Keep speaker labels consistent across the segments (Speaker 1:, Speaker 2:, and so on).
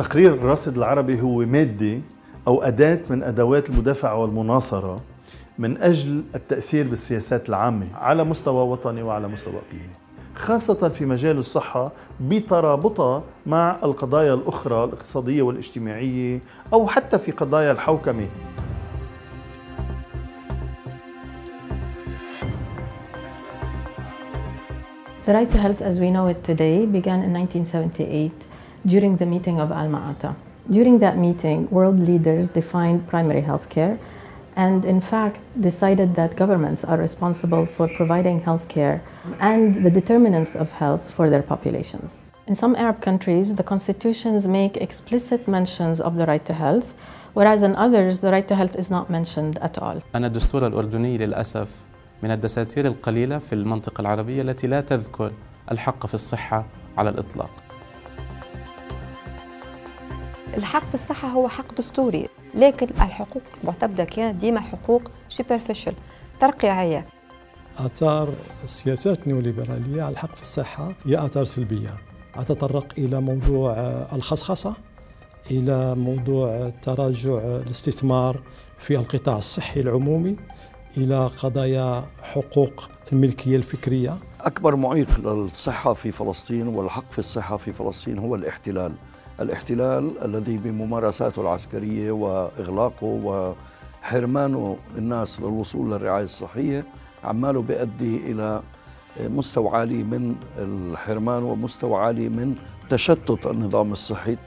Speaker 1: تقرير الراصد العربي هو مادة أو أداة من أدوات المدافعة والمناصرة من أجل التأثير بالسياسات العامة على مستوى وطني وعلى مستوى إقليمي، خاصة في مجال الصحة بترابطها مع القضايا الأخرى الاقتصادية والاجتماعية أو حتى في قضايا الحوكمة.
Speaker 2: The right to health as we know it today began in 1978 during the meeting of Alma-Ata. During that meeting, world leaders defined primary health care and in fact decided that governments are responsible for providing health care and the determinants of health for their populations. In some Arab countries, the constitutions make explicit mentions of the right to health, whereas in others, the right to health is not mentioned at all.
Speaker 3: أن الدستور الأردني للأسف من الدساتير القليلة في المنطقة العربية التي لا تذكر الحق في الصحة على الإطلاق.
Speaker 4: الحق في الصحة هو حق دستوري، لكن الحقوق المعتمدة كانت ديما حقوق superficial ترقيعية.
Speaker 5: آثار السياسات النيوليبرالية على الحق في الصحة هي آثار سلبية، أتطرق إلى موضوع الخصخصة، إلى موضوع تراجع الاستثمار في القطاع الصحي العمومي، إلى قضايا حقوق الملكية الفكرية.
Speaker 6: أكبر معيق للصحة في فلسطين والحق في الصحة في فلسطين هو الاحتلال الذي بممارساته العسكرية وإغلاقه وحرمانه الناس للوصول للرعاية الصحية عماله بيؤدي إلى مستوى عالي من الحرمان ومستوى عالي من تشتت النظام الصحي.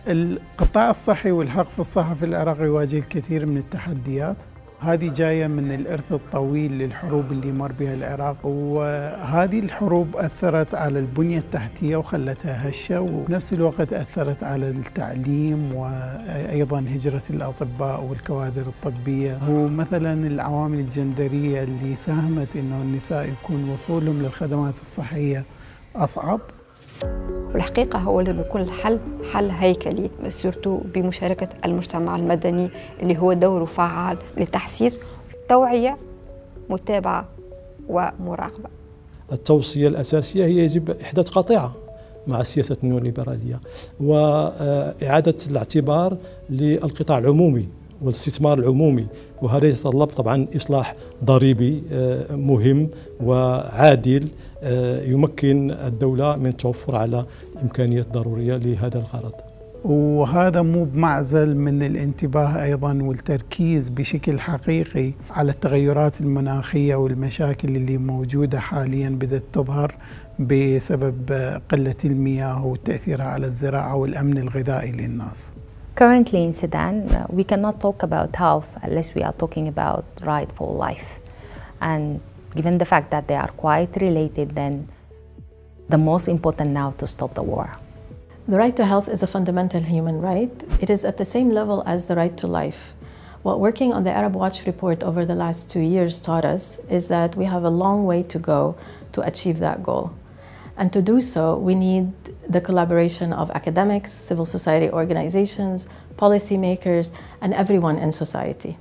Speaker 7: القطاع الصحي والحق في الصحة في العراق يواجه الكثير من التحديات، هذه جاية من الإرث الطويل للحروب اللي مر بها العراق، وهذه الحروب أثرت على البنية التحتية وخلتها هشة، وبنفس الوقت أثرت على التعليم وأيضا هجرة الأطباء والكوادر الطبية، ومثلا العوامل الجندرية اللي ساهمت إنه النساء يكون وصولهم للخدمات الصحية أصعب.
Speaker 4: والحقيقة هو اللي بيكون الحل حل هيكلي سورتو بمشاركة المجتمع المدني اللي هو دوره فعال لتحسيس توعية متابعة ومراقبة.
Speaker 5: التوصية الأساسية هي يجب إحداث قطيعة مع السياسة النيوليبرالية وإعادة الاعتبار للقطاع العمومي والاستثمار العمومي، وهذا يتطلب طبعا إصلاح ضريبي مهم وعادل يمكن الدولة من التوفر على إمكانيات ضرورية لهذا الغرض.
Speaker 7: وهذا مو بمعزل من الانتباه أيضا والتركيز بشكل حقيقي على التغيرات المناخية والمشاكل اللي موجودة حاليا بدأت تظهر بسبب قلة المياه وتأثيرها على الزراعة والأمن الغذائي للناس.
Speaker 8: Currently in Sudan, we cannot talk about health unless we are talking about right for life. And given the fact that they are quite related, then the most important now to stop the war.
Speaker 2: The right to health is a fundamental human right. It is at the same level as the right to life. What working on the Arab Watch report over the last 2 years taught us is that we have a long way to go to achieve that goal. And to do so, we need the collaboration of academics, civil society organizations, policymakers, and everyone in society.